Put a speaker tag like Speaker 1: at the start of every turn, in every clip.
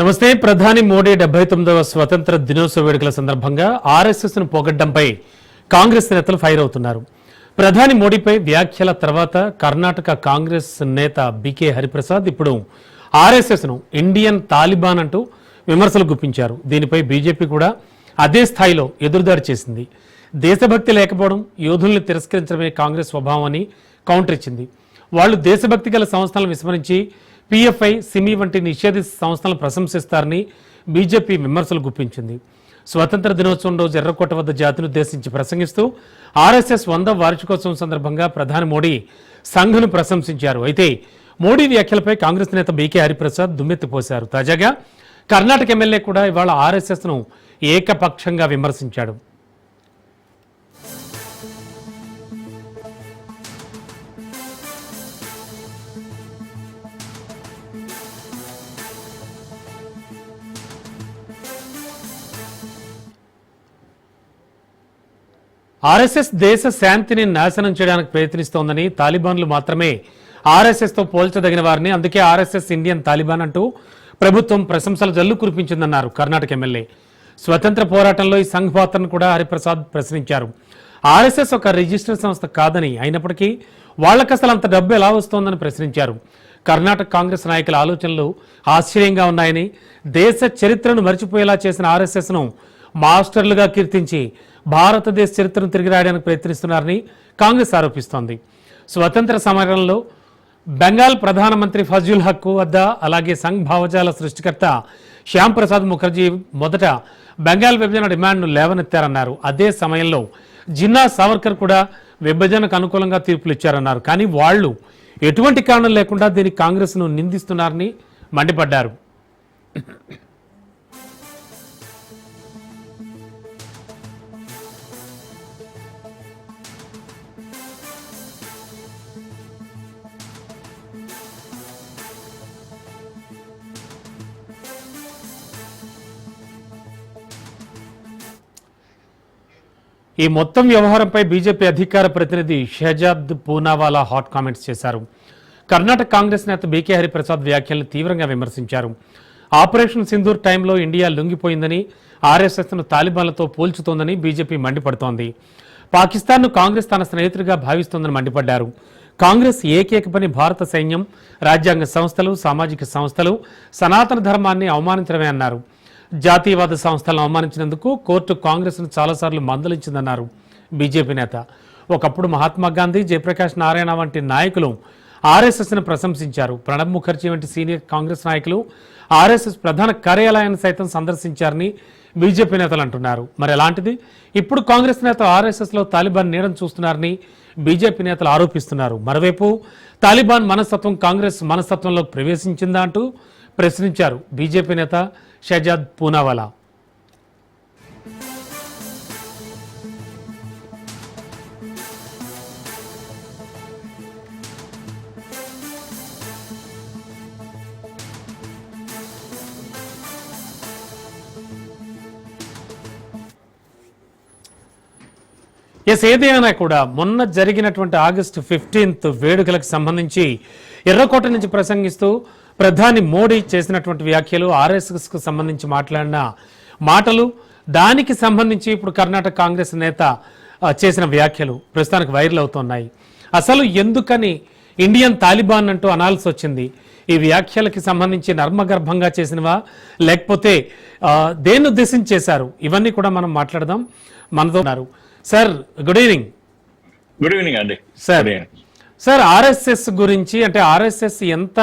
Speaker 1: నమస్తే. ప్రధాని మోడీ 79వ స్వతంత్ర దినోత్సవ వేడుకల సందర్భంగా ఆర్ఎస్ఎస్ ను పోగొట్టడంపై కాంగ్రెస్ నేతలు ఫైర్ అవుతున్నారు. ప్రధాని మోడీపై వ్యాఖ్యల తర్వాత కర్ణాటక కాంగ్రెస్ నేత బికే హరిప్రసాద్ ఇప్పుడు ఆర్ఎస్ఎస్ ను ఇండియన్ తాలిబాన్ అంటూ విమర్శలు గుప్పించారు. దీనిపై బీజేపీ కూడా అదే స్థాయిలో ఎదురుదాడి చేసింది. దేశభక్తి లేకపోవడం, యోధుల్ని తిరస్కరించడమే కాంగ్రెస్ స్వభావం అని కౌంటర్ ఇచ్చింది. వాళ్లు దేశభక్తి గల సంస్థలను విస్మరించి పీఎఫ్ఐ, సిమి వంటి నిషేధిత సంస్థలను ప్రశంసిస్తారని బీజేపీ విమర్శలు గుప్పించింది. స్వతంత్ర దినోత్సవం రోజు ఎర్రకోట వద్ద జాతిని ఉద్దేశించి ప్రసంగిస్తూ ఆర్ఎస్ఎస్ 100వ వార్షికోత్సవం సందర్భంగా ప్రధాని మోడీ సంఘ్ను ప్రశంసించారు. అయితే మోడీ వ్యాఖ్యలపై కాంగ్రెస్ నేత బీకే హరిప్రసాద్ దుమ్మెత్తిపోశారు. తాజాగా కర్ణాటక ఎమ్మెల్యే కూడా ఇవాళ ఆర్ఎస్ఎస్ ను ఏకపక్షంగా విమర్శించాడు. ఆర్ఎస్ఎస్ దేశ శాంతిని నాశనం చేయడానికి ప్రయత్నిస్తోందని, తాలిబాన్లు మాత్రమే ఆర్ఎస్ఎస్తో పోల్చదగిన వారిని, అందుకే ఆర్ఎస్ఎస్ ఇండియన్ తాలిబాన్ అంటూ ప్రభుత్వం ప్రశంసల జల్లు కురిపించిందన్నారు కర్ణాటక ఎమ్మెల్యే. స్వతంత్ర పోరాటంలో ఈ సంఘ్ పాత్రను కూడా హరిప్రసాద్ ప్రశ్నించారు. ఆర్ఎస్ఎస్ ఒక రిజిస్టర్ సంస్థ కాదని, అయినప్పటికీ వాళ్లకు అసలు అంత డబ్బు ఎలా వస్తోందని ప్రశ్నించారు. కర్ణాటక కాంగ్రెస్ నాయకుల ఆలోచనలు ఆశ్చర్యంగా ఉన్నాయని, దేశ చరిత్రను మర్చిపోయేలా చేసిన ఆర్ఎస్ఎస్ను మాస్టర్లుగా కీర్తించి భారతదేశ చరిత్రను తిరిగి రాయడానికి ప్రయత్నిస్తున్నారని కాంగ్రెస్ ఆరోపిస్తోంది. స్వతంత్ర సమరంలో బెంగాల్ ప్రధానమంత్రి ఫజుల్ హక్ వద్ద, అలాగే సంఘ్ భావజాల సృష్టికర్త శ్యామ్ ప్రసాద్ ముఖర్జీ మొదట బెంగాల్ విభజన డిమాండ్ను లేవనెత్తారన్నారు. అదే సమయంలో జిన్నా సావర్కర్ కూడా విభజనకు అనుకూలంగా తీర్పులు ఇచ్చారన్నారు. కానీ వాళ్లు ఎటువంటి కారణం లేకుండా దీనికి కాంగ్రెస్ను నిందిస్తున్నారని మండిపడ్డారు. ఈ మొత్తం వ్యవహారంపై బీజేపీ అధికార ప్రతినిధి షహజాద్ పూనావాలా హాట్ కామెంట్స్ చేశారు. కర్ణాటక కాంగ్రెస్ నేత బీకే హరిప్రసాద్ వ్యాఖ్యలను తీవ్రంగా విమర్శించారు. ఆపరేషన్ సింధూర్ టైంలో ఇండియా లొంగిపోయిందని, ఆర్ఎస్ఎస్ను తాలిబాన్లతో పోల్చుతోందని బీజేపీ మండిపడుతోంది. పాకిస్తాన్ను కాంగ్రెస్ తన స్నేహితుడిగా భావిస్తోందని మండిపడ్డారు. కాంగ్రెస్ ఏకైక పని భారత సైన్యం, రాజ్యాంగ సంస్థలు, సామాజిక సంస్థలు, సనాతన ధర్మాన్ని అవమానించడమే అన్నారు. జాతీయవాద సంస్థలను అవమానించినందుకు కోర్టు కాంగ్రెస్ను చాలాసార్లు మందలించిందన్నారు బీజేపీ నేత. ఒకప్పుడు మహాత్మా గాంధీ, జయప్రకాష్ నారాయణ వంటి నాయకులు ఆర్ఎస్ఎస్ను ప్రశంసించారు. ప్రణబ్ ముఖర్జీ వంటి సీనియర్ కాంగ్రెస్ నాయకులు ఆర్ఎస్ఎస్ ప్రధాన కార్యాలయాన్ని సైతం సందర్శించారని బీజేపీ నేతలు అంటున్నారు. మరి అలాంటిది ఇప్పుడు కాంగ్రెస్ నేతలు ఆర్ఎస్ఎస్లో తాలిబాన్ నీడను చూస్తున్నారని బీజేపీ నేతలు ఆరోపిస్తున్నారు. మరోవైపు తాలిబాన్ మనస్తత్వం కాంగ్రెస్ మనస్తత్వంలోకి ప్రవేశించిందా అంటూ ప్రశ్నించారు బీజేపీ నేత షహజాద్ పూనావాలా. ఏదేమైనా కూడా మొన్న జరిగినటువంటి ఆగస్టు 15 వేడుకలకు సంబంధించి ఎర్రకోట నుంచి ప్రసంగిస్తూ ప్రధాని మోడీ చేసినటువంటి వ్యాఖ్యలు, ఆర్ఎస్ఎస్కు సంబంధించి మాట్లాడిన మాటలు, దానికి సంబంధించి ఇప్పుడు కర్ణాటక కాంగ్రెస్ నేత చేసిన వ్యాఖ్యలు ప్రస్తుతానికి వైరల్ అవుతున్నాయి. అసలు ఎందుకని ఇండియన్ తాలిబాన్ అంటూ అనాల్సి వచ్చింది? ఈ వ్యాఖ్యలకి సంబంధించి నర్మగర్భంగా చేసినవా, లేకపోతే దేన్ని ఉద్దేశించి చేశారు? ఇవన్నీ కూడా మనం మాట్లాడదాం. మనతో ఉన్నారు sir. Good evening.
Speaker 2: Good evening అండి.
Speaker 1: సార్, ఆర్ఎస్ఎస్ గురించి, అంటే ఆర్ఎస్ఎస్ ఎంత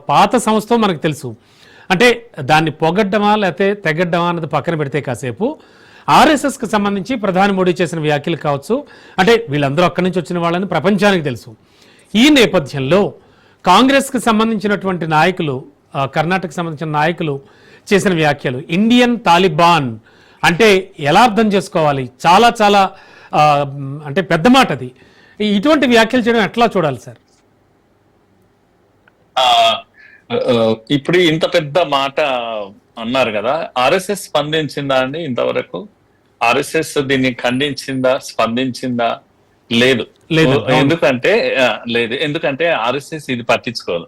Speaker 1: పాత సంస్థో మనకు తెలుసు. అంటే దాన్ని పొగడ్డమా లేకపోతే తెగడ్డమా అన్నది పక్కన పెడితే కాసేపు ఆర్ఎస్ఎస్కి సంబంధించి ప్రధాని మోడీ చేసిన వ్యాఖ్యలు కావచ్చు, అంటే వీళ్ళందరూ అక్కడి నుంచి వచ్చిన వాళ్ళని ప్రపంచానికి తెలుసు. ఈ నేపథ్యంలో కాంగ్రెస్కి సంబంధించినటువంటి నాయకులు, కర్ణాటకకు సంబంధించిన నాయకులు చేసిన వ్యాఖ్యలు, ఇండియన్ తాలిబాన్ అంటే ఎలా అర్థం చేసుకోవాలి? చాలా చాలా అంటే పెద్ద మాట అది. ఇటువంటి వ్యాఖ్యలు చేయడం ఎట్లా చూడాలి సార్?
Speaker 2: ఇప్పుడు ఇంత పెద్ద మాట అన్నారు కదా, ఆర్ఎస్ఎస్ స్పందించిందా అండి? ఇంతవరకు ఆర్ఎస్ఎస్ దీన్ని ఖండించిందా, స్పందించిందా? లేదు. ఎందుకంటే ఆర్ఎస్ఎస్ ఇది పట్టించుకోదు.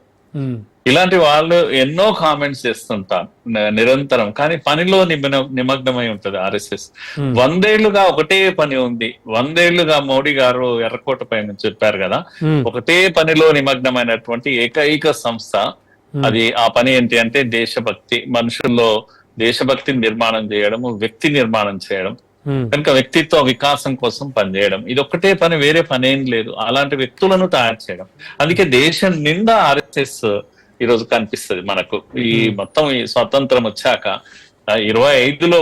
Speaker 2: ఇలాంటి వాళ్ళు ఎన్నో కామెంట్స్ చేస్తుంటారు నిరంతరం, కానీ పనిలో నిమగ్నమై ఉంటది ఆర్ఎస్ఎస్. 100 ఏళ్లుగా ఒకటే పని ఉంది. 100 ఏళ్లుగా మోడీ గారు ఎర్రకోట పైన చెప్పారు కదా, ఒకటే పనిలో నిమగ్నమైనటువంటి ఏకైక సంస్థ అది. ఆ పని ఏంటి అంటే దేశభక్తి, మనుషుల్లో దేశభక్తిని నిర్మాణం చేయడం, వ్యక్తి నిర్మాణం చేయడం, కనుక వ్యక్తిత్వ వికాసం కోసం పనిచేయడం. ఇది ఒక్కటే పని, వేరే పని ఏం లేదు. అలాంటి వ్యక్తులను తయారు చేయడం. అందుకే దేశం నిండా ఆర్ఎస్ఎస్ ఈరోజు కనిపిస్తుంది మనకు. ఈ మొత్తం ఈ స్వతంత్రం వచ్చాక 25లో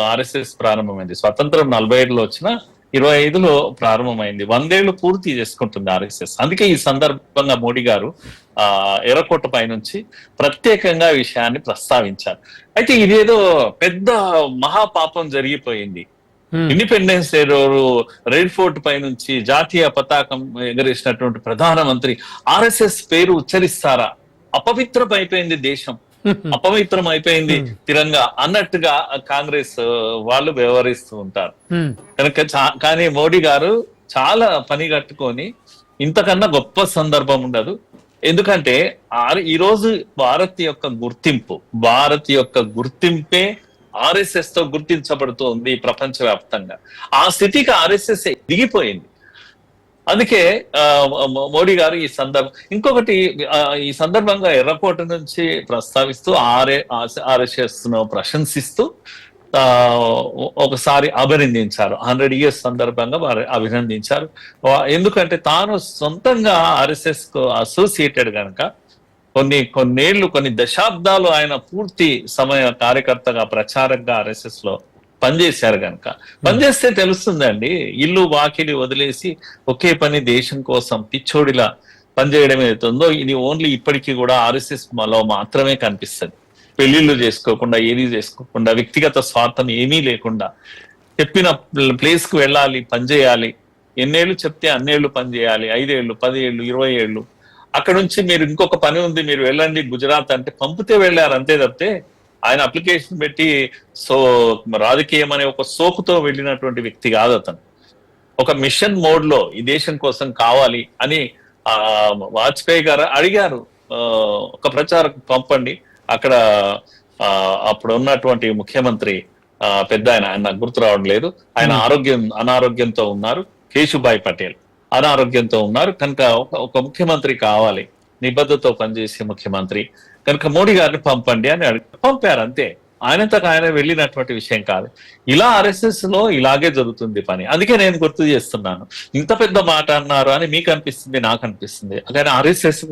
Speaker 2: ఆర్ఎస్ఎస్ ప్రారంభమైంది. స్వతంత్రం 45లో వచ్చిన 25లో ప్రారంభమైంది. 100 ఏళ్లు పూర్తి చేసుకుంటుంది ఆర్ఎస్ఎస్. అందుకే ఈ సందర్భంగా మోడీ గారు ఎర్రకోట పై నుంచి ప్రత్యేకంగా ఈ విషయాన్ని ప్రస్తావించారు. అయితే ఇదేదో పెద్ద మహాపాపం జరిగిపోయింది. ఇండిపెండెన్స్ డే రోజు రెడ్ ఫోర్ట్ పై నుంచి జాతీయ పతాకం ఎగరేసినటువంటి ప్రధానమంత్రి ఆర్ఎస్ఎస్ పేరు ఉచ్చరిస్తారా? అపవిత్రం అయిపోయింది దేశం, అపవిత్రం అయిపోయింది తిరంగా అన్నట్టుగా కాంగ్రెస్ వాళ్ళు వ్యవహరిస్తూ ఉంటారు. కనుక కానీ మోడీ గారు చాలా పని కట్టుకొని, ఇంతకన్నా గొప్ప సందర్భం ఉండదు. ఎందుకంటే ఈ రోజు భారత్ యొక్క గుర్తింపే ఆర్ఎస్ఎస్ తో గుర్తించబడుతోంది ప్రపంచవ్యాప్తంగా. ఆ స్థితికి ఆర్ఎస్ఎస్ దిగిపోయింది. అందుకే మోడీ గారు ఇంకొకటి ఈ సందర్భంగా ఎర్రకోట నుంచి ప్రస్తావిస్తూ ఆర్ఎస్ఎస్ ను ప్రశంసిస్తూ ఒకసారి అభినందించారు. 100 years సందర్భంగా వారు అభినందించారు. ఎందుకంటే తాను సొంతంగా ఆర్ఎస్ఎస్ కు అసోసియేటెడ్ కనుక కొన్ని దశాబ్దాలు ఆయన పూర్తి సమయ కార్యకర్తగా, ప్రచారకగా ఆర్ఎస్ఎస్ లో పనిచేశారు కనుక. పనిచేస్తే తెలుస్తుందండి, ఇల్లు వాకిలి వదిలేసి ఒకే పని దేశం కోసం పిచ్చోడిలా పనిచేయడం ఏదైతుందో ఇది ఓన్లీ ఇప్పటికీ కూడా ఆర్ఎస్ఎస్ లో మాత్రమే కనిపిస్తుంది. పెళ్లిళ్ళు చేసుకోకుండా, ఏది చేసుకోకుండా, వ్యక్తిగత స్వార్థం ఏమీ లేకుండా, చెప్పిన ప్లేస్ కు వెళ్ళాలి, పనిచేయాలి, ఎన్నేళ్ళు చెప్తే అన్నేళ్లు పనిచేయాలి, 5 ఏళ్ళు 10 ఏళ్ళు 20 ఏళ్ళు. అక్కడ నుంచి మీరు ఇంకొక పని ఉంది మీరు వెళ్ళండి గుజరాత్ అంటే పంపితే వెళ్ళారు అంతే తప్పితే ఆయన అప్లికేషన్ పెట్టి రాజకీయం అనే ఒక సోకుతో వెళ్ళినటువంటి వ్యక్తి కాదు అతను. ఒక మిషన్ మోడ్ లో ఈ దేశం కోసం కావాలి అని వాజ్పేయి గారు అడిగారు, ఒక ప్రచారకు పంపండి. అక్కడ అప్పుడు ఉన్నటువంటి ముఖ్యమంత్రి పెద్ద ఆయన నాకు గుర్తు రావడం లేదు, ఆయన అనారోగ్యంతో ఉన్నారు. కేశుభాయ్ పటేల్ అనారోగ్యంతో ఉన్నారు కనుక ఒక ముఖ్యమంత్రి కావాలి, నిబద్ధతతో పనిచేసే ముఖ్యమంత్రి కనుక మోడీ గారిని పంపండి అని పంపారు అంతే. ఆయనంతకు ఆయన వెళ్ళినటువంటి విషయం కాదు. ఇలా ఆర్ఎస్ఎస్ లో ఇలాగే జరుగుతుంది పని. అందుకే నేను గుర్తు చేస్తున్నాను, ఇంత పెద్ద మాట అన్నారు అని మీకు అనిపిస్తుంది, నాకు అనిపిస్తుంది, కానీ ఆర్ఎస్ఎస్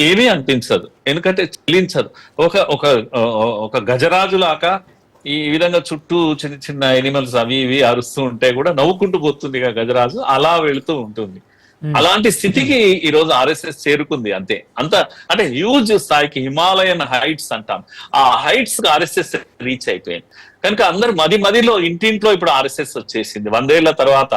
Speaker 2: ఏమీ అనిపించదు. ఎందుకంటే చెల్లించదు. ఒక గజరాజులాగా ఈ విధంగా చుట్టూ చిన్న చిన్న ఎనిమల్స్ అవి ఇవి అరుస్తూ ఉంటే కూడా నవ్వుకుంటూ పోతుంది గజరాజు, అలా వెళుతూ ఉంటుంది. అలాంటి స్థితికి ఈ రోజు ఆర్ఎస్ఎస్ చేరుకుంది అంతే. అంటే హ్యూజ్ స్థాయికి, హిమాలయన్ హైట్స్ అంటాం, ఆ హైట్స్ కి ఆర్ఎస్ఎస్ రీచ్ అయిపోయింది. కనుక అందరు మదిలో ఇంటింట్లో ఇప్పుడు ఆర్ఎస్ఎస్ వచ్చేసింది. 100 ఏళ్ల తర్వాత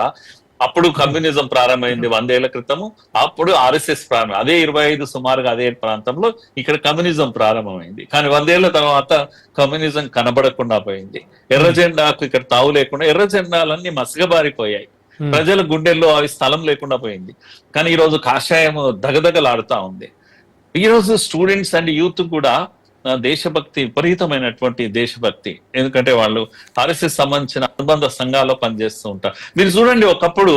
Speaker 2: అప్పుడు కమ్యూనిజం ప్రారంభమైంది 100 ఏళ్ల క్రితము, అప్పుడు ఆర్ఎస్ఎస్ ప్రారంభం. అదే 25 సుమారుగా అదే ప్రాంతంలో ఇక్కడ కమ్యూనిజం ప్రారంభమైంది. కానీ 100 ఏళ్ల తర్వాత కమ్యూనిజం కనబడకుండా పోయింది. ఎర్ర జెండాకు ఇక్కడ తావు లేకుండా ఎర్ర జెండాలన్నీ మసగబారిపోయాయి. ప్రజల గుండెల్లో అవి స్థలం లేకుండా పోయింది. కానీ ఈరోజు కాషాయం దగదగలాడుతా ఉంది. ఈరోజు స్టూడెంట్స్ అండ్ యూత్ కూడా దేశభక్తి, విపరీతమైనటువంటి దేశభక్తి. ఎందుకంటే వాళ్ళు ఆర్ఎస్ఎస్ సంబంధించిన అనుబంధ సంఘాల్లో పనిచేస్తూ ఉంటారు. మీరు చూడండి, ఒకప్పుడు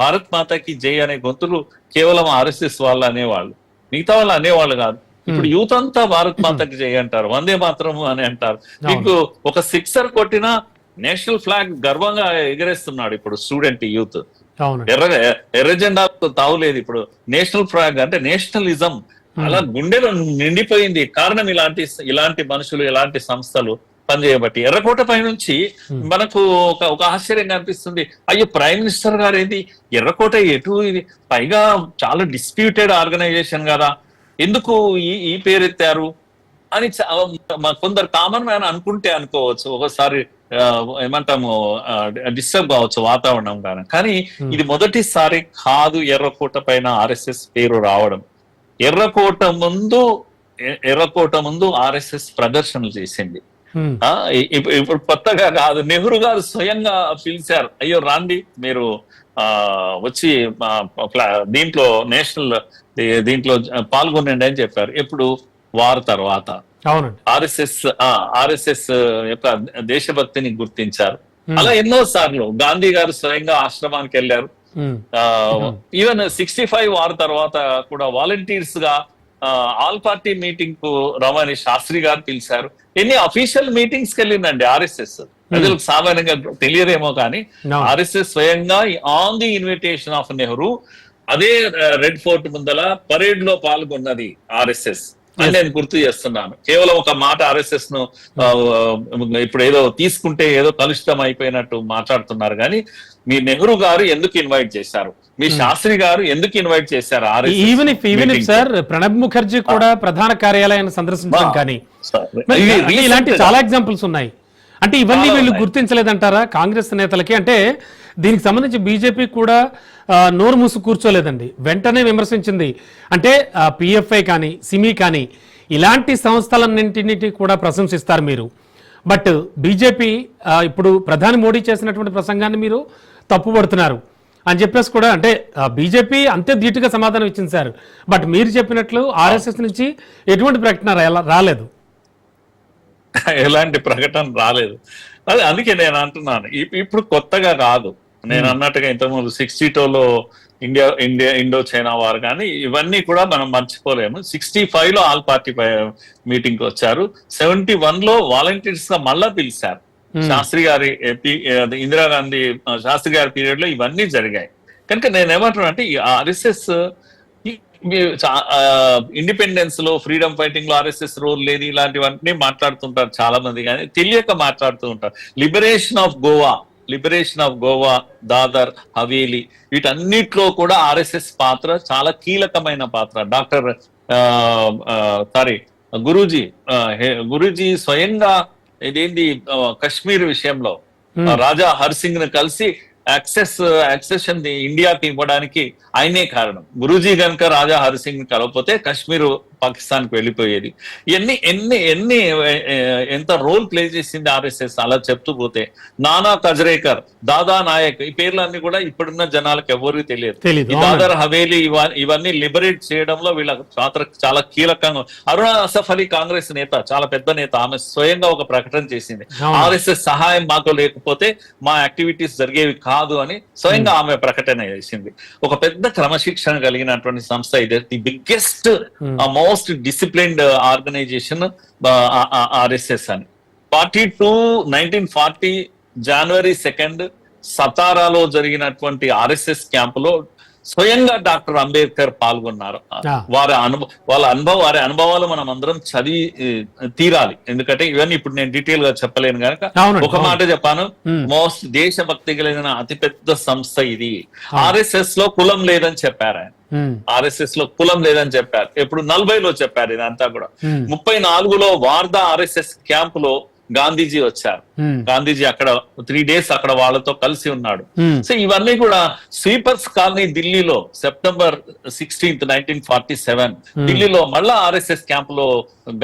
Speaker 2: భారత్ మాతాకి జై అనే గొంతులు కేవలం ఆర్ఎస్ఎస్ వాళ్ళు అనేవాళ్ళు, మిగతా వాళ్ళు అనేవాళ్ళు కాదు. ఇప్పుడు యూత్ అంతా భారత్ మాతాకి జై అంటారు, వందే మాతరం అని అంటారు. మీకు ఒక సిక్సర్ కొట్టినా నేషనల్ ఫ్లాగ్ గర్వంగా ఎగరేస్తున్నాడు ఇప్పుడు స్టూడెంట్ యూత్. ఎర్ర జెండా తావులేదు ఇప్పుడు, నేషనల్ ఫ్లాగ్ అంటే నేషనలిజం అలా గుండెలో నిండిపోయింది. కారణం ఇలాంటి మనుషులు, ఇలాంటి సంస్థలు పనిచేయబట్టి. ఎర్రకోట పై నుంచి మనకు ఒక ఆశ్చర్యంగా అనిపిస్తుంది, అయ్యో ప్రైమ్ మినిస్టర్ గారు ఏంది ఎర్రకోట ఎటు, ఇది పైగా చాలా డిస్ప్యూటెడ్ ఆర్గనైజేషన్ కదా, ఎందుకు ఈ పేరెత్తారు అని కొందరు కామన్ మ్యాన్ అనుకుంటే అనుకోవచ్చు, ఒకసారి ఏమంటాము డిస్టర్బ్ కావచ్చు వాతావరణం కానీ ఇది మొదటిసారి కాదు ఎర్రకోట పైన ఆర్ఎస్ఎస్ పేరు రావడం. ఎర్రకోట ముందు ఆర్ఎస్ఎస్ ప్రదర్శనలు చేసింది. ఇప్పుడు కొత్తగా కాదు, నెహ్రూ గారు స్వయంగా పిలిచారు, అయ్యో రాండి మీరు వచ్చి దీంట్లో నేషనల్ దీంట్లో పాల్గొనండి అని చెప్పారు. ఎప్పుడు వార్ తర్వాత
Speaker 1: అవునండి.
Speaker 2: ఆర్ఎస్ఎస్ యొక్క దేశభక్తిని గుర్తించారు. అలా ఎన్నో సార్లు గాంధీ గారు స్వయంగా ఆశ్రమానికి వెళ్ళారు. ఈవెన్ 65 వార్ తర్వాత కూడా వాలంటీర్స్ గా ఆల్ పార్టీ మీటింగ్ కు రమణి శాస్త్రి గారు పిలిచారు. ఎన్ని అఫీషియల్ మీటింగ్స్ కి వెళ్ళిందండి ఆర్ఎస్ఎస్. ప్రజలకు సామాన్యంగా తెలియదేమో కానీ ఆర్ఎస్ఎస్ స్వయంగా on the invitation of Nehru అదే రెడ్ ఫోర్ట్ ముందల పరేడ్ లో పాల్గొన్నది ఆర్ఎస్ఎస్ అని నేను గుర్తు చేస్తున్నాను. కేవలం ఒక మాట ఆర్ఎస్ఎస్ ను ఇప్పుడు ఏదో తీసుకుంటే ఏదో కలుషితం అయిపోయినట్టు మాట్లాడుతున్నారు కానీ మీ నెహ్రూ గారు ఎందుకు ఇన్వైట్ చేశారు, మీ శాస్త్రి గారు ఎందుకు ఇన్వైట్ చేశారు?
Speaker 1: Even if sir Pranab Mukherjee కూడా ప్రధాన కార్యాలయాన్ని సందర్శించడం కానీ ఇలాంటి చాలా ఎగ్జాంపుల్స్ ఉన్నాయి. అంటే ఇవన్నీ వీళ్ళు గుర్తించలేదంటారా కాంగ్రెస్ నేతలకి? అంటే దీనికి సంబంధించి బీజేపీ కూడా నోరు మూసు కూర్చోలేదండి, వెంటనే విమర్శించింది. అంటే పిఎఫ్ఐ కానీ సిమి కానీ ఇలాంటి సంస్థలన్నింటినీ కూడా ప్రశంసిస్తారు మీరు. బట్ బీజేపీ ఇప్పుడు ప్రధాని మోడీ చేసినటువంటి ప్రసంగాన్ని మీరు తప్పుపడుతున్నారు అని చెప్పేసి కూడా, అంటే బీజేపీ అంతే ధీటుగా సమాధానం ఇచ్చింది సార్. బట్ మీరు చెప్పినట్లు ఆర్ఎస్ఎస్ నుంచి ఎటువంటి ప్రకటన రాలేదు,
Speaker 2: ఎలాంటి ప్రకటన రాలేదు. అదే అందుకే నేను అంటున్నాను ఇప్పుడు కొత్తగా కాదు. నేను అన్నట్టుగా ఇంతకుముందు 62లో ఇండో చైనా వార్ కానీ ఇవన్నీ కూడా మనం మర్చిపోలేము. 65లో ఆల్ పార్టీ మీటింగ్ కి వచ్చారు. 71లో వాలంటీర్స్ గా మళ్ళా పిలిచారు. శాస్త్రి గారి ఇందిరాగాంధీ శాస్త్రి గారి పీరియడ్ లో ఇవన్నీ జరిగాయి. కనుక నేనేమంటున్నా అంటే ఈ ఆర్ఎస్ఎస్ ఇండిపెండెన్స్ లో ఫ్రీడమ్ ఫైటింగ్ లో ఆర్ఎస్ఎస్ రోల్ లేదు ఇలాంటివన్నీ మాట్లాడుతుంటారు చాలా మంది, కానీ తెలియక మాట్లాడుతూ ఉంటారు. లిబరేషన్ ఆఫ్ గోవా, దాదర్, హవేలీ వీటన్నిటిలో కూడా ఆర్ఎస్ఎస్ పాత్ర చాలా కీలకమైన పాత్ర. డాక్టర్ గురూజీ స్వయంగా ఇదేంటి కశ్మీర్ విషయంలో రాజా హర్సింగ్ ను కలిసి యాక్సెషన్ ఇండియాకి ఇవ్వడానికి ఆయనే కారణం. గురూజీ కనుక రాజా హరిసింగ్ కలవకపోతే కాశ్మీర్ పాకిస్తాన్ కి వెళ్ళిపోయేది. ఎంత రోల్ ప్లే చేసింది ఆర్ఎస్ఎస్ అలా చెప్తూ పోతే. నానా కజరేకర్, దాదా నాయక్ ఈ పేర్లన్నీ కూడా ఇప్పుడున్న జనాలకు ఎవరికి తెలియదు. ఈ దాదర్ హవేలీ ఇవన్నీ లిబరేట్ చేయడంలో వీళ్ళ పాత్ర చాలా కీలకంగా. అరుణ అసఫ్ అలీ కాంగ్రెస్ నేత, చాలా పెద్ద నేత, ఆమె స్వయంగా ఒక ప్రకటన చేసింది, ఆర్ఎస్ఎస్ సహాయం మాకు లేకపోతే మా యాక్టివిటీస్ జరిగేవి కాదు అని స్వయంగా ఆమె ప్రకటన చేసింది. ఒక పెద్ద క్రమశిక్షణ కలిగినటువంటి సంస్థ ఇది. The biggest most disciplined organisation RSS అని. 1940 జనవరి 2 సతారాలో జరిగినటువంటి ఆర్ఎస్ఎస్ క్యాంపులో స్వయంగా డాక్టర్ అంబేద్కర్ పాల్గొన్నారు. వారి అనుభవాలు మనం అందరం చదివి తీరాలి. ఎందుకంటే ఇవన్నీ ఇప్పుడు నేను డీటెయిల్ గా చెప్పలేను కనుక ఒక మాట చెప్పాను. మోస్ట్ దేశభక్తి కలిగిన అతిపెద్ద సంస్థ ఇది. ఆర్ఎస్ఎస్ లో కులం లేదని చెప్పారు ఆయన. ఆర్ఎస్ఎస్ లో కులం లేదని చెప్పారు. ఇప్పుడు 40లో చెప్పారు ఇదంతా కూడా. 34లో వార్దా ఆర్ఎస్ఎస్ క్యాంప్ లో గాంధీజీ వచ్చారు. గాంధీజీ అక్కడ 3 days అక్కడ వాళ్ళతో కలిసి ఉన్నాడు. సో ఇవన్నీ కూడా స్వీపర్స్ కాలనీ ఢిల్లీలో సెప్టెంబర్ 16, 1947 ఢిల్లీలో మళ్ళా ఆర్ఎస్ఎస్ క్యాంప్ లో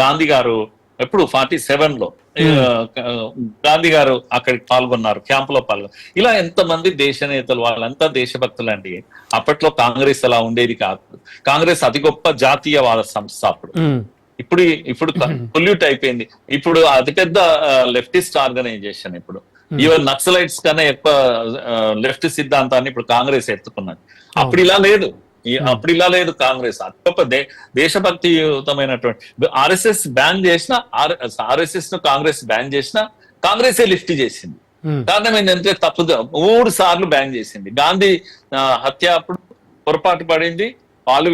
Speaker 2: గాంధీ గారు ఎప్పుడు 47లో గాంధీ గారు అక్కడికి పాల్గొన్నారు, క్యాంప్ లో పాల్గొన్నారు. ఇలా ఎంతమంది దేశ నేతలు, వాళ్ళంతా దేశభక్తులు అండి. అప్పట్లో కాంగ్రెస్ అలా ఉండేది కాదు. కాంగ్రెస్ అతి గొప్ప జాతీయవాద సంస్థ అప్పుడు. ఇప్పుడు పొల్యూట్ అయిపోయింది. ఇప్పుడు అతిపెద్ద లెఫ్టిస్ట్ ఆర్గనైజేషన్. ఇప్పుడు ఈవెన్ నక్సలైట్స్ కన్నా ఎక్కువ లెఫ్ట్ సిద్ధాంతాన్ని ఇప్పుడు కాంగ్రెస్ ఎత్తుకున్నది. అప్పుడు ఇలా లేదు కాంగ్రెస్. అతి గొప్ప దేశభక్తియుతమైనటువంటి ఆర్ఎస్ఎస్ బ్యాన్ చేసిన, ఆర్ఎస్ఎస్ ను కాంగ్రెస్ బ్యాన్ చేసిన, కాంగ్రెసే లిఫ్ట్ చేసింది. కారణం ఏంటంటే 3 సార్లు బ్యాన్ చేసింది. గాంధీ హత్య అప్పుడు పొరపాటు పడింది,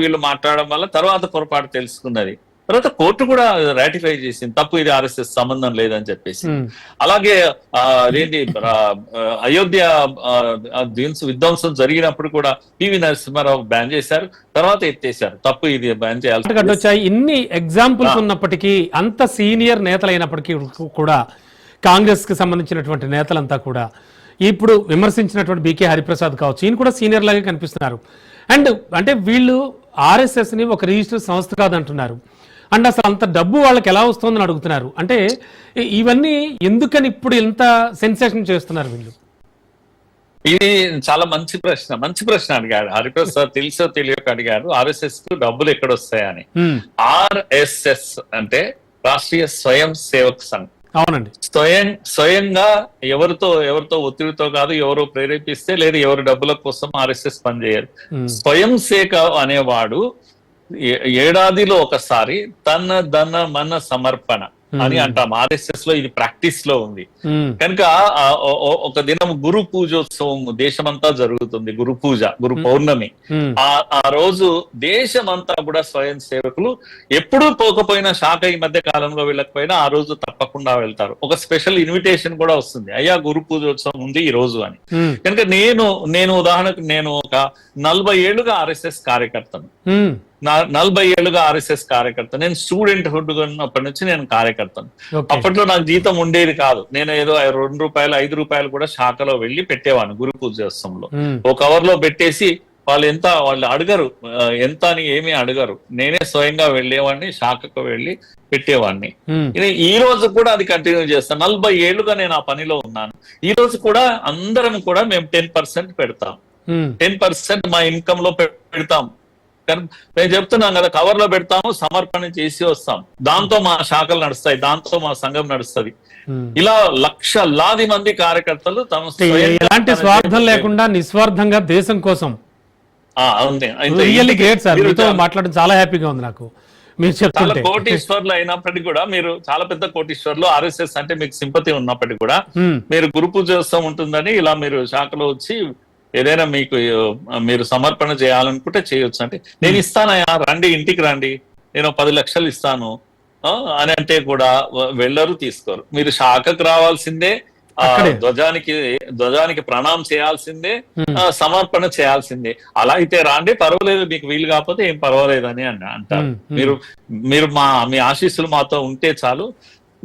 Speaker 2: వీళ్ళు మాట్లాడడం వల్ల తర్వాత పొరపాటు తెలుసుకున్నది. తర్వాత కోర్టు కూడా రాటిఫై చేసింది, తప్పు, ఇది ఆర్ఎస్ఎస్ సంబంధం లేదని చెప్పేసి. అలాగే అదేంటి అయోధ్య విధ్వంసం జరిగినప్పుడు కూడా పివి నరసింహారావు బ్యాన్ చేశారు, తర్వాత ఎత్తేసారు, తప్పు, ఇది బ్యాన్ చేయాలి.
Speaker 1: ఇన్ని ఎగ్జాంపుల్స్ ఉన్నప్పటికీ, అంత సీనియర్ నేతలు అయినప్పటికీ కూడా కాంగ్రెస్ కి సంబంధించినటువంటి నేతలంతా కూడా ఇప్పుడు విమర్శించినటువంటి బీకే హరిప్రసాద్ కావచ్చు, ఈయన కూడా సీనియర్ లాగే కనిపిస్తున్నారు. అండ్ అంటే వీళ్ళు ఆర్ఎస్ఎస్ ని ఒక రిజిస్టర్ సంస్థ కాదంటున్నారు. అండ్ అసలు అంత డబ్బు వాళ్ళకి ఎలా వస్తుందని అడుగుతున్నారు. అంటే ఇవన్నీ ఎందుకని ఇప్పుడు ఇంత సెన్సేషన్ చేస్తున్నారు వీళ్ళు?
Speaker 2: ఇది చాలా మంచి ప్రశ్న అడిగాడు హరిప్రసాద్. తెలుసో తెలియక అడిగారు ఆర్ఎస్ఎస్ కు డబ్బులు ఎక్కడ వస్తాయని. ఆర్ఎస్ఎస్ అంటే రాష్ట్రీయ స్వయం సేవక్ సంఘ్.
Speaker 1: అవునండి.
Speaker 2: స్వయంగా ఎవరితో ఒత్తిడితో కాదు, ఎవరు ప్రేరేపిస్తే లేదు, ఎవరు డబ్బుల కోసం ఆర్ఎస్ఎస్ పనిచేయరు. స్వయం సేవ అనేవాడు ఏడాదిలో ఒకసారి తన మన సమర్పణ అని అంటాం. ఆర్ఎస్ఎస్ లో ఇది ప్రాక్టీస్ లో ఉంది కనుక ఒక దినం గురు పూజోత్సవం దేశమంతా జరుగుతుంది. గురు పూజ, గురు పౌర్ణమి. ఆ రోజు దేశమంతా కూడా స్వయం సేవకులు ఎప్పుడూ పోకపోయినా, శాఖ ఈ మధ్య కాలంలో వెళ్ళకపోయినా ఆ రోజు తప్పకుండా వెళ్తారు. ఒక స్పెషల్ ఇన్విటేషన్ కూడా వస్తుంది, అయ్యా గురు పూజోత్సవం ఉంది ఈ రోజు అని. కనుక నేను ఉదాహరణకు నేను ఒక 40 ఏళ్లుగా ఆర్ఎస్ఎస్ కార్యకర్తను. 40 ఏళ్లుగా ఆర్ఎస్ఎస్ కార్యకర్త. నేను స్టూడెంట్ హుడ్ ఉన్నప్పటి నుంచి నేను కార్యకర్తను. అప్పట్లో నాకు జీతం ఉండేది కాదు. నేను ఏదో ₹2, ₹5 కూడా శాఖలో వెళ్ళి పెట్టేవాడిని గురు పూజోత్సవంలో. ఒక కవర్ లో పెట్టేసి వాళ్ళు అడగరు ఎంత అని, ఏమీ అడగరు. నేనే స్వయంగా వెళ్ళేవాడిని, శాఖకు వెళ్ళి పెట్టేవాడిని. ఈ రోజు కూడా అది కంటిన్యూ చేస్తాను. 40 ఏళ్లుగా నేను ఆ పనిలో ఉన్నాను. ఈ రోజు కూడా అందరం కూడా మేము 10% పెడతాం. 10% మా ఇన్కమ్ లో పెడతాం. మేము చెప్తున్నాం కదా, కవర్ లో పెడతాము, సమర్పణ చేసి వస్తాం. దాంతో మా శాఖలు నడుస్తాయి, దాంతో మా సంఘం నడుస్తుంది. ఇలా లక్షలాది మంది కార్యకర్తలు తమ
Speaker 1: ఎలాంటి స్వార్థం లేకుండా నిస్వార్థంగా దేశం కోసం. మాట్లాడడం చాలా హ్యాపీగా ఉంది నాకు. మీరు
Speaker 2: చాలా కోటీశ్వర్లు అయినప్పటికీ కూడా, మీరు చాలా పెద్ద కోటీశ్వర్లు, ఆర్ఎస్ఎస్ అంటే మీకు సింపతి ఉన్నప్పటికీ కూడా మీరు గురు పూజోత్సవం ఉంటుందని ఇలా మీరు శాఖలో వచ్చి ఏదైనా మీరు సమర్పణ చేయాలనుకుంటే చేయొచ్చు. అంటే నేను ఇస్తానయా, రండి, ఇంటికి రండి, నేను 10 లక్షలు ఇస్తాను అని అంటే కూడా వెళ్ళరు, తీసుకోరు. మీరు శాఖకు రావాల్సిందే, ధ్వజానికి ప్రణామం చేయాల్సిందే, సమర్పణ చేయాల్సిందే. అలా అయితే రాండి, పర్వాలేదు, మీకు వీలు కాకపోతే ఏం పర్వాలేదు అని అంటారు. మీరు మీ ఆశీస్సులు మాతో ఉంటే చాలు,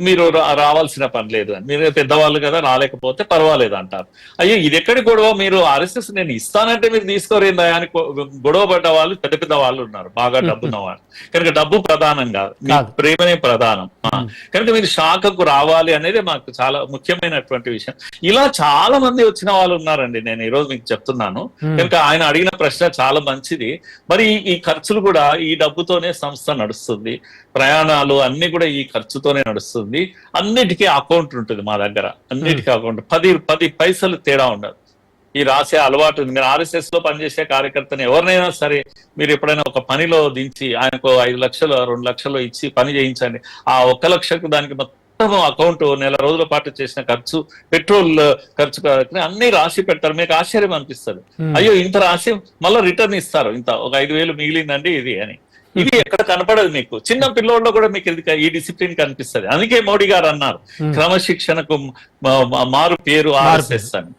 Speaker 2: మీరు రావాల్సిన పని లేదు అని. మీరు పెద్దవాళ్ళు కదా, రాలేకపోతే పర్వాలేదు అంటారు. అయ్యో ఇది ఎక్కడి గొడవ, మీరు ఆర్ఎస్ఎస్ నేను ఇస్తానంటే మీరు తీసుకోరేందా అని గొడవ పడ్డ వాళ్ళు పెద్ద వాళ్ళు ఉన్నారు, బాగా డబ్బున్న వాళ్ళు. కనుక డబ్బు ప్రధానం కాదు, మీ ప్రేమనే ప్రధానం. కనుక మీరు శాఖకు రావాలి అనేది మాకు చాలా ముఖ్యమైనటువంటి విషయం. ఇలా చాలా మంది వచ్చిన వాళ్ళు ఉన్నారండి, నేను ఈ రోజు మీకు చెప్తున్నాను. కనుక ఆయన అడిగిన ప్రశ్న చాలా మంచిది. మరి ఈ ఖర్చులు కూడా ఈ డబ్బుతోనే సంస్థ నడుస్తుంది, ప్రయాణాలు అన్ని కూడా ఈ ఖర్చుతోనే నడుస్తుంది. అన్నిటికీ అకౌంట్ ఉంటుంది మా దగ్గర, అన్నిటికీ అకౌంట్. 10 పైసలు తేడా ఉండదు. ఈ రాసే అలవాటు ఉంది. మీరు ఆర్ఎస్ఎస్ లో పనిచేసే కార్యకర్తని ఎవరినైనా సరే మీరు ఎప్పుడైనా ఒక పనిలో దించి ఆయనకు 5 లక్షలు 2 లక్షలు ఇచ్చి పని చేయించండి, ఆ 1 లక్షకు దానికి మొత్తం అకౌంట్, నెల రోజుల పాటు చేసిన ఖర్చు, పెట్రోల్ ఖర్చు అన్ని రాసి పెడతారు. మీకు ఆశ్చర్యం అనిపిస్తుంది, అయ్యో ఇంత రాసి మళ్ళీ రిటర్న్ ఇస్తారు, ఇంత ఒక 5,000 మిగిలిందండి ఇది అని. ఇది ఎక్కడ కనపడదు మీకు. చిన్న పిల్లోళ్ళలో కూడా మీకు ఈ డిసిప్లిన్ కనిపిస్తుంది. అందుకే మోడీ గారు అన్నారు క్రమశిక్షణకు మారు పేరు ఆర్ఎస్ఎస్ అని.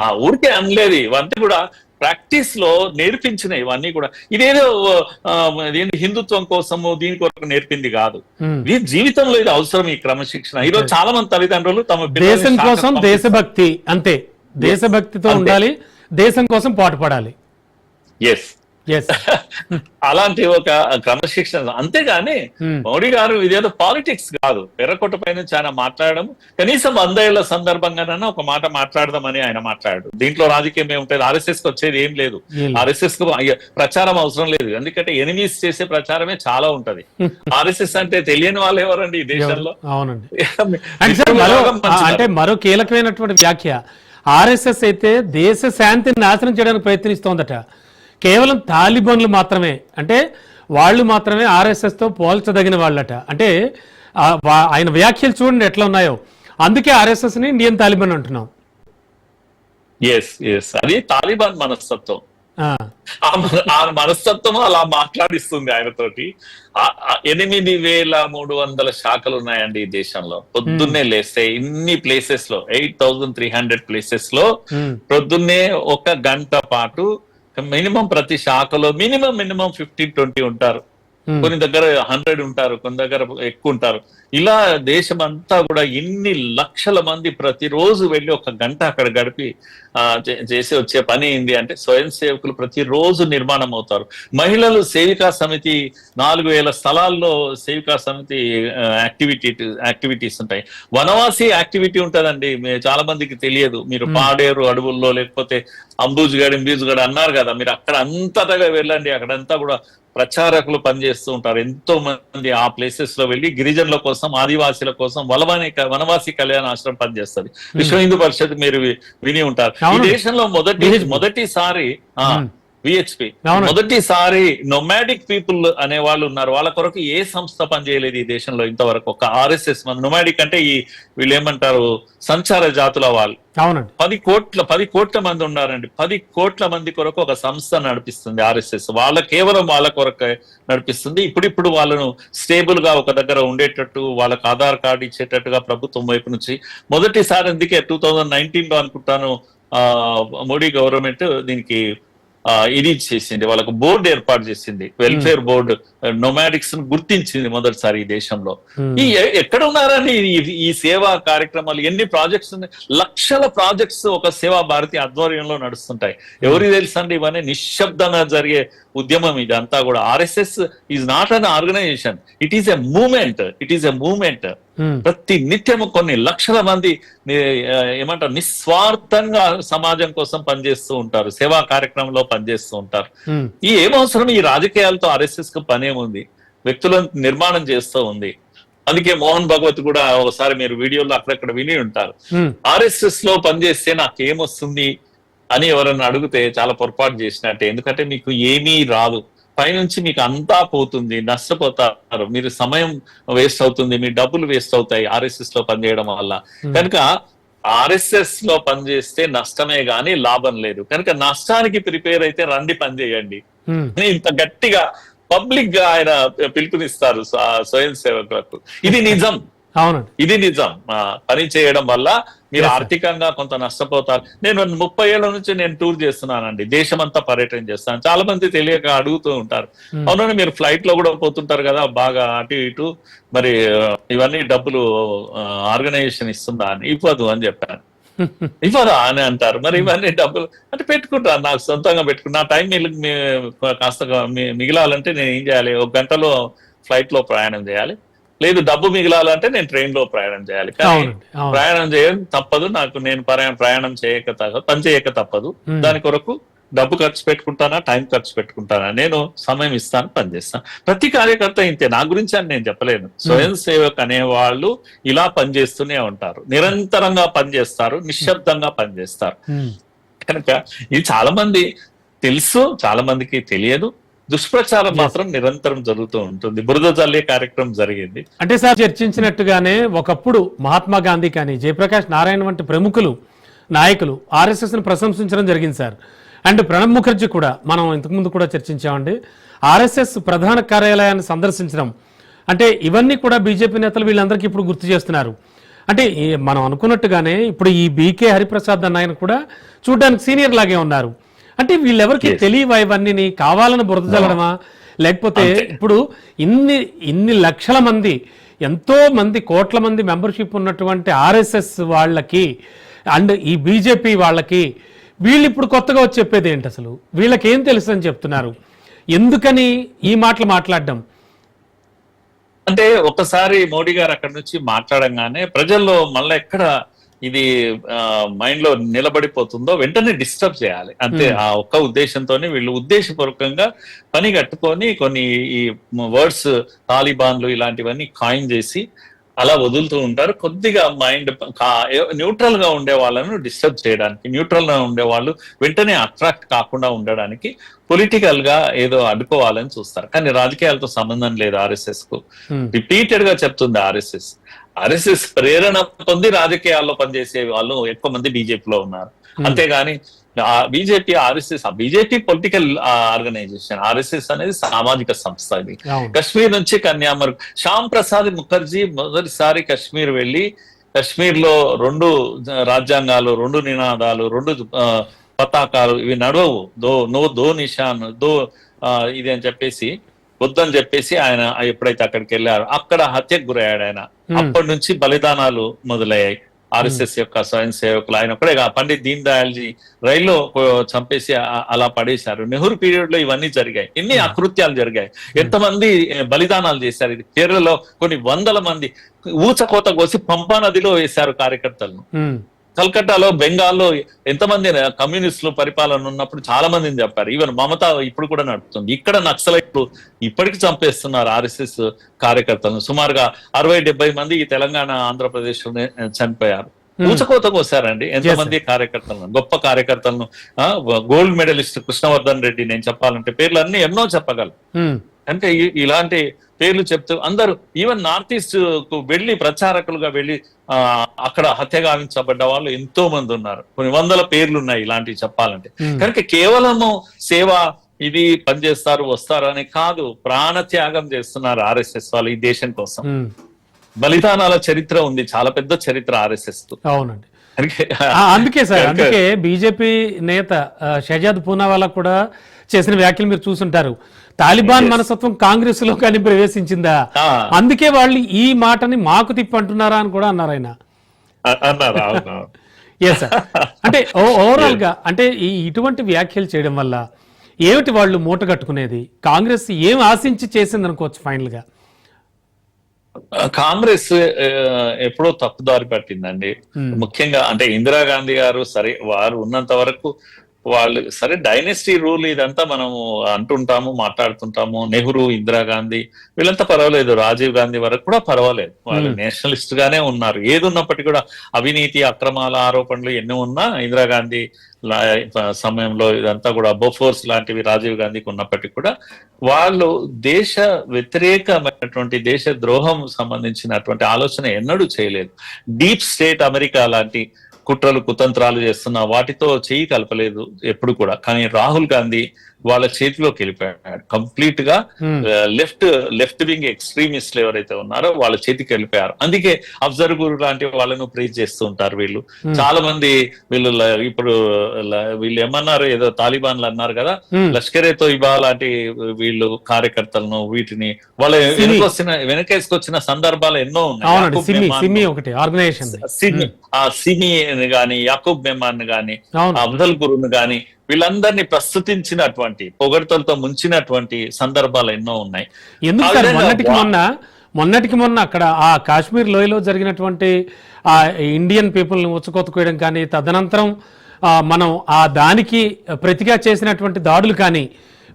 Speaker 2: ఆ ఊరికే అనలేదు, ఇవన్నీ కూడా ప్రాక్టీస్ లో నేర్పించినవి ఇవన్నీ కూడా. ఇదేదో హిందుత్వం కోసము దీని కొరకు నేర్పింది కాదు, ఇది జీవితంలో ఇది అవసరం, ఈ క్రమశిక్షణ. ఈరోజు చాలా మంది తల్లిదండ్రులు తమ
Speaker 1: దేశం కోసం దేశభక్తి, అంతే, దేశభక్తితో ఉండాలి, దేశం కోసం పాటుపడాలి.
Speaker 2: ఎస్, అలాంటి ఒక క్రమశిక్షణ. అంతేగాని మోడీ గారు ఇదేదో పాలిటిక్స్ కాదు, ఎర్రకోట పైన చాలా మాట్లాడడం, కనీసం 100 ఏళ్ల సందర్భంగానైనా ఒక మాట మాట్లాడదామని ఆయన మాట్లాడు. దీంట్లో రాజకీయం ఏముంటుంది, ఆర్ఎస్ఎస్ కు వచ్చేది ఏం లేదు, ఆర్ఎస్ఎస్ కు ప్రచారం అవసరం లేదు. ఎందుకంటే ఎనిమీస్ చేసే ప్రచారమే చాలా ఉంటది. ఆర్ఎస్ఎస్ అంటే తెలియని వాళ్ళు ఎవరండి ఈ దేశంలో?
Speaker 1: అవునండి. అంటే మరో కీలకమైనటువంటి వ్యాఖ్య, ఆర్ఎస్ఎస్ అయితే దేశ శాంతిని నాశనం చేయడానికి ప్రయత్నిస్తోందట. కేవలం తాలిబాన్లు మాత్రమే, అంటే వాళ్ళు మాత్రమే ఆర్ఎస్ఎస్ తో పోల్చదగిన వాళ్ళట. అంటే ఆయన వ్యాఖ్యలు చూడండి ఎట్లా ఉన్నాయో. అందుకే ఆర్ఎస్ఎస్ ని ఇండియన్ తాలిబాన్ అంటున్నాం.
Speaker 2: అది తాలిబాన్ మనస్తత్వం. ఆ మనస్తత్వం అలా మాట్లాడిస్తుంది ఆయనతోటి. 8,300 శాఖలు ఉన్నాయండి ఈ దేశంలో. పొద్దున్నే లేస్తే ఇన్ని ప్లేసెస్ లో 8,300 ప్లేసెస్ లో పొద్దున్నే 1 గంట పాటు మినిమం ప్రతి శాఖలో మినిమం 15-20 ఉంటారు. కొన్ని దగ్గర 100 ఉంటారు, కొన్ని దగ్గర ఎక్కువ ఉంటారు. ఇలా దేశం అంతా కూడా ఎన్ని లక్షల మంది ప్రతిరోజు వెళ్ళి ఒక గంట అక్కడ గడిపి చేసి వచ్చే పని ఏంటి అంటే స్వయం సేవకులు ప్రతిరోజు నిర్మాణం అవుతారు. మహిళలు సేవికా సమితి 4000 స్థలాల్లో సేవికా సమితి యాక్టివిటీస్ ఉంటాయి. వనవాసి యాక్టివిటీ ఉంటుందండి, చాలా మందికి తెలియదు. మీరు పాడేరు అడవుల్లో లేకపోతే అంబూజ్గడ్ అన్నారు కదా, మీరు అక్కడ అంతటగా వెళ్ళండి. అక్కడంతా కూడా ప్రచారకులు పనిచేస్తూ ఉంటారు. ఎంతో మంది ఆ ప్లేసెస్ లో వెళ్ళి గిరిజనుల కోసం, ఆదివాసీల కోసం వనవాసి కళ్యాణ ఆశ్రమం పనిచేస్తుంది. విశ్వ హిందూ పరిషత్ మీరు విని ఉంటారు. ఈ దేశంలో మొదటిసారి విహెచ్పి మొదటిసారి నొమాడిక్ పీపుల్ అనే వాళ్ళు ఉన్నారు. వాళ్ళ కొరకు ఏ సంస్థ పనిచేయలేదు ఈ దేశంలో ఇంతవరకు. ఒక ఆర్ఎస్ఎస్ నొమాడిక్ అంటే ఈ వీళ్ళు ఏమంటారు, సంచార జాతుల వాళ్ళు. 10 కోట్ల మంది ఉన్నారండి. 10 కోట్ల మంది కొరకు ఒక సంస్థ నడిపిస్తుంది ఆర్ఎస్ఎస్. కేవలం వాళ్ళ కొరకు నడిపిస్తుంది. ఇప్పుడు వాళ్ళను స్టేబుల్ గా ఒక దగ్గర ఉండేటట్టు, వాళ్ళకి ఆధార్ కార్డు ఇచ్చేటట్టుగా ప్రభుత్వం వైపు నుంచి మొదటిసారి, అందుకే 2019లో అనుకుంటాను మోడీ గవర్నమెంట్ దీనికి ఇది చేసింది, వాళ్ళకు బోర్డు ఏర్పాటు చేసింది, వెల్ఫేర్ బోర్డు. నొమాడిక్స్ ను గుర్తించింది మొదటిసారి ఈ దేశంలో. ఈ ఎక్కడ ఉన్నారని ఈ సేవా కార్యక్రమాలు, ఎన్ని ప్రాజెక్ట్స్ ఉన్నాయి, లక్షల ప్రాజెక్ట్స్ ఒక సేవా భారతి ఆధ్వర్యంలో నడుస్తుంటాయి. ఎవరికి తెలుసండి ఇవన్నీ నిశ్శబ్దంగా జరిగే ఉద్యమం ఇదంతా కూడా. RSS is not an organisation, it is a movement. ప్రతి నిత్యము కొన్ని లక్షల మంది ఏమంటారు నిస్వార్థంగా సమాజం కోసం పనిచేస్తూ ఉంటారు, సేవా కార్యక్రమంలో పనిచేస్తూ ఉంటారు. ఏమవసరం ఈ రాజకీయాలతో ఆర్ఎస్ఎస్ కు పనేముంది, వ్యక్తులను నిర్మాణం చేస్తూ ఉంది. అందుకే మోహన్ భగవత్ కూడా ఒకసారి మీరు వీడియోలో అక్కడక్కడ విని ఉంటారు, ఆర్ఎస్ఎస్ లో పనిచేస్తే నాకేమొస్తుంది అని ఎవరన్నా అడిగితే చాలా పొరపాటు చేసినట్టే. ఎందుకంటే మీకు ఏమీ రాదు, పైనుంచి మీకు అంతా పోతుంది, నష్టపోతారు, మీరు సమయం వేస్ట్ అవుతుంది, మీ డబ్బులు వేస్ట్ అవుతాయి ఆర్ఎస్ఎస్ లో పనిచేయడం వల్ల. కనుక ఆర్ఎస్ఎస్ లో పనిచేస్తే నష్టమే గాని లాభం లేదు. కనుక నష్టానికి ప్రిపేర్ అయితే రండి పనిచేయండి అని ఇంత గట్టిగా పబ్లిక్ గా ఆయన పిలుపునిస్తారు స్వయం సేవకులకు. ఇది నిజం. ఇది నిజం. పని చేయడం వల్ల మీరు ఆర్థికంగా కొంత నష్టపోతారు. నేను 30 ఏళ్ల నుంచి నేను టూర్ చేస్తున్నానండి, దేశమంతా పర్యటన చేస్తాను. చాలా మంది తెలియక అడుగుతూ ఉంటారు, అవునండి మీరు ఫ్లైట్ లో కూడా పోతుంటారు కదా బాగా అటు ఇటు, మరి ఇవన్నీ డబ్బులు ఆర్గనైజేషన్ ఇస్తుందా అని. ఇవ్వదు అని చెప్పాను. ఇవ్వదా అని అంటారు. మరి ఇవన్నీ డబ్బులు అంటే పెట్టుకుంటాను, నాకు సొంతంగా పెట్టుకుంటా. నా టైం కాస్త మిగిలాలంటే నేను ఏం చేయాలి, 1 గంటలో ఫ్లైట్ లో ప్రయాణం చేయాలి, లేదు డబ్బు మిగిలాలంటే నేను ట్రైన్ లో ప్రయాణం చేయాలి. కానీ ప్రయాణం చేయడం తప్పదు నాకు, నేను ప్రయాణం పని చేయక తప్పదు. దాని కొరకు డబ్బు ఖర్చు పెట్టుకుంటానా, టైం ఖర్చు పెట్టుకుంటానా, నేను సమయం ఇస్తాను, పనిచేస్తాను. ప్రతి కార్యకర్త ఇంతే, నా గురించి అని నేను చెప్పలేను. స్వయం సేవక్ అనేవాళ్ళు ఇలా పనిచేస్తూనే ఉంటారు, నిరంతరంగా పనిచేస్తారు, నిశ్శబ్దంగా పనిచేస్తారు. కనుక ఇది చాలా మంది తెలుసు, చాలా మందికి తెలియదు. దుష్ప్రచారం మాత్రం నిరంతరం జరుగుతూ ఉంటుంది. బురద జల్లే కార్యక్రమం జరిగింది.
Speaker 1: అంటే సార్ చర్చించినట్టుగానే ఒకప్పుడు మహాత్మా గాంధీ కానీ జయప్రకాష్ నారాయణ వంటి ప్రముఖులు నాయకులు ఆర్ఎస్ఎస్ ను ప్రశంసించడం జరిగింది సార్. అండ్ ప్రణబ్ ముఖర్జీ కూడా మనం ఇంతకుముందు కూడా చర్చించామండి. ఆర్ఎస్ఎస్ ప్రధాన కార్యాలయాన్ని సందర్శించడం అంటే ఇవన్నీ కూడా బీజేపీ నేతలు వీళ్ళందరికీ ఇప్పుడు గుర్తు చేస్తున్నారు. అంటే మనం అనుకున్నట్టుగానే ఇప్పుడు ఈ బీకే హరిప్రసాద్ అన్న ఆయన కూడా చూడడానికి సీనియర్ లాగే ఉన్నారు. అంటే వీళ్ళెవరికి తెలియవా ఇవన్నీ, కావాలని బురద చల్లడమా, లేకపోతే ఇప్పుడు ఇన్ని లక్షల మంది, ఎంతో మంది కోట్ల మంది మెంబర్షిప్ ఉన్నటువంటి ఆర్ఎస్ఎస్ వాళ్ళకి అండ్ ఈ బీజేపీ వాళ్ళకి వీళ్ళు ఇప్పుడు కొత్తగా వచ్చి చెప్పేది ఏంటి, అసలు వీళ్ళకి ఏం తెలుసు అని చెప్తున్నారు? ఎందుకని ఈ మాటలు మాట్లాడడం?
Speaker 2: అంటే ఒకసారి మోడీ గారు అక్కడి నుంచి మాట్లాడంగానే ప్రజల్లో మళ్ళీ ఎక్కడ ఇది మైండ్ లో నిలబడిపోతుందో వెంటనే డిస్టర్బ్ చేయాలి అంతే. ఆ ఒక్క ఉద్దేశంతోనే వీళ్ళు ఉద్దేశపూర్వకంగా పని కట్టుకొని కొన్ని ఈ వర్డ్స్ తాలిబాన్లు ఇలాంటివన్నీ కాయిన్ చేసి అలా వదులుతూ ఉంటారు. కొద్దిగా మైండ్ న్యూట్రల్ గా ఉండే వాళ్ళను డిస్టర్బ్ చేయడానికి, న్యూట్రల్ గా ఉండే వాళ్ళు వెంటనే అట్రాక్ట్ కాకుండా ఉండడానికి పొలిటికల్ గా ఏదో అడ్డుకోవాలని చూస్తారు. కానీ రాజకీయాలతో సంబంధం లేదు ఆర్ఎస్ఎస్ కు. రిపీటెడ్ గా చెప్తుంది ఆర్ఎస్ఎస్ ప్రేరణ పొంది రాజకీయాల్లో పనిచేసే వాళ్ళు ఎక్కువ మంది బీజేపీలో ఉన్నారు. అంతేగాని బీజేపీ పొలిటికల్ ఆర్గనైజేషన్, ఆర్ఎస్ఎస్ అనేది సామాజిక సంస్థ. ఇది కశ్మీర్ నుంచి కన్యాకుమారి. శ్యామ్ ప్రసాద్ ముఖర్జీ మొదటిసారి కశ్మీర్ వెళ్ళి కశ్మీర్ లో 2 రాజ్యాంగాలు, 2 నినాదాలు, 2 పతాకాలు ఇవి నడవవు, దో నిషాన్ దో ఇది అని చెప్పేసి వద్దని చెప్పేసి ఆయన ఎప్పుడైతే అక్కడికి వెళ్ళారో అక్కడ హత్యకు గురయ్యాడు ఆయన. అప్పటి నుంచి బలిదానాలు మొదలయ్యాయి. ఆర్ఎస్ఎస్ యొక్క స్వయం సేవకులు ఆయన ఒక్కడే పండిత్ దీన్ దయాల్జీ రైల్లో చంపేసి అలా పడేశారు. నెహ్రూ పీరియడ్ లో ఇవన్నీ జరిగాయి. ఎన్ని అకృత్యాలు జరిగాయి, ఎంతమంది బలిదానాలు చేశారు. ఇది కేరళలో కొన్ని వందల మంది ఊచకోత కోసి పంపా నదిలో వేశారు కార్యకర్తలను. కల్కట్టాలో, బెంగాల్లో ఎంతమంది కమ్యూనిస్టులు పరిపాలన ఉన్నప్పుడు చాలా మందిని చెప్పారు. ఈవెన్ మమతా ఇప్పుడు కూడా నడుపుతుంది. ఇక్కడ నక్సలైట్లు ఇప్పటికి చంపేస్తున్నారు ఆర్ఎస్ఎస్ కార్యకర్తలను. సుమారుగా 60-70 మంది ఈ తెలంగాణ, ఆంధ్రప్రదేశ్ లో చనిపోయారు. ఊచకోత కోసారండి ఎంతమంది కార్యకర్తలను, గొప్ప కార్యకర్తలను. గోల్డ్ మెడలిస్ట్ కృష్ణవర్ధన్ రెడ్డి, నేను చెప్పాలంటే పేర్లు అన్ని ఎన్నో చెప్పగలను. అంటే ఇలాంటి పేర్లు చెప్తూ అందరూ ఈవెన్ నార్త్ ఈస్ట్ కు వెళ్లి ప్రచారకులుగా వెళ్లి అక్కడ హత్య గావించబడ్డ వాళ్ళు ఎంతో మంది ఉన్నారు. కొన్ని వందల పేర్లు ఉన్నాయి ఇలాంటివి చెప్పాలంటే. కనుక కేవలము సేవ ఇది పనిచేస్తారు వస్తారు అని కాదు, ప్రాణ త్యాగం చేస్తున్నారు ఆర్ఎస్ఎస్ వాళ్ళు ఈ దేశం కోసం. బలిదానాల చరిత్ర ఉంది, చాలా పెద్ద చరిత్ర ఆర్ఎస్ఎస్.
Speaker 1: అవునండి, అందుకే సార్, అందుకే బీజేపీ నేత షహజాద్ పూనావాలా కూడా చేసిన వ్యాఖ్యలు మీరు చూసుంటారు. తాలిబాన్ మనస్తత్వం కాంగ్రెస్ లో కానీ ప్రవేశించిందా, అందుకే వాళ్ళు ఈ మాటని మాకు తిప్పంటున్నారా అని కూడా అన్నారు ఆయన. అంటే ఓవరాల్ గా అంటే ఇటువంటి వ్యాఖ్యలు చేయడం వల్ల ఏమిటి వాళ్ళు మూట కట్టుకునేది? కాంగ్రెస్ ఏం ఆశించి చేసింది అనుకోవచ్చు ఫైనల్ గా?
Speaker 2: కాంగ్రెస్ ఎప్పుడో తప్పుదారి పట్టిందండి. ముఖ్యంగా అంటే ఇందిరాగాంధీ గారు సరే, వారు ఉన్నంత వరకు వాళ్ళు సరే డైనెస్టీ రూల్ ఇదంతా మనము అంటుంటాము, మాట్లాడుతుంటాము. నెహ్రూ, ఇందిరాగాంధీ వీళ్ళంతా పర్వాలేదు, రాజీవ్ గాంధీ వరకు కూడా పర్వాలేదు, వాళ్ళు నేషనలిస్ట్ గానే ఉన్నారు. ఏది ఉన్నప్పటికీ కూడా అవినీతి, అక్రమాల ఆరోపణలు ఎన్ని ఉన్నా ఇందిరాగాంధీ సమయంలో ఇదంతా కూడా బోఫోర్స్ లాంటివి రాజీవ్ గాంధీకి ఉన్నప్పటికీ కూడా వాళ్ళు దేశ వ్యతిరేకమైనటువంటి, దేశ ద్రోహం సంబంధించినటువంటి ఆలోచన ఎన్నడూ చేయలేదు. డీప్ స్టేట్ అమెరికా లాంటి కుట్రలు కుతంత్రాలు చేస్తున్న వాటితో చేయి కలపలేదు ఎప్పుడు కూడా. కానీ రాహుల్ గాంధీ వాళ్ళ చేతిలోకి వెళ్ళిపోయాడు కంప్లీట్ గా. లెఫ్ట్ వింగ్ ఎక్స్ట్రీమిస్ట్లు ఎవరైతే ఉన్నారో వాళ్ళ చేతికి వెళ్ళిపోయారు. అందుకే అఫ్జర్ గురు లాంటి వాళ్ళను ప్రేజ్ చేస్తూ ఉంటారు వీళ్ళు. చాలా మంది వీళ్ళు ఇప్పుడు వీళ్ళు ఏమన్నారు, ఏదో తాలిబాన్లు అన్నారు కదా, లష్కరే తోయిబా లాంటి వీళ్ళు కార్యకర్తలను వీటిని వాళ్ళ వెనకేసుకొచ్చిన సందర్భాలు ఎన్నో ఉన్నాయి. సిమి గాని, యాకూబ్ మెమాన్ గాని, అఫ్జల్ గురును గాని వీళ్ళందరినీ ప్రస్తుతించినటువంటి, పొగడ్తలతో ముంచినటువంటి సందర్భాలు ఎన్నో ఉన్నాయి.
Speaker 1: మొన్నటికి మొన్న అక్కడ ఆ కాశ్మీర్ లోయలో జరిగినటువంటి ఆ ఇండియన్ పీపుల్ ని ఉచ్చకొత్తుకోవడం కానీ, తదనంతరం మనం ఆ దానికి ప్రతిగా చేసినటువంటి దాడులు కానీ,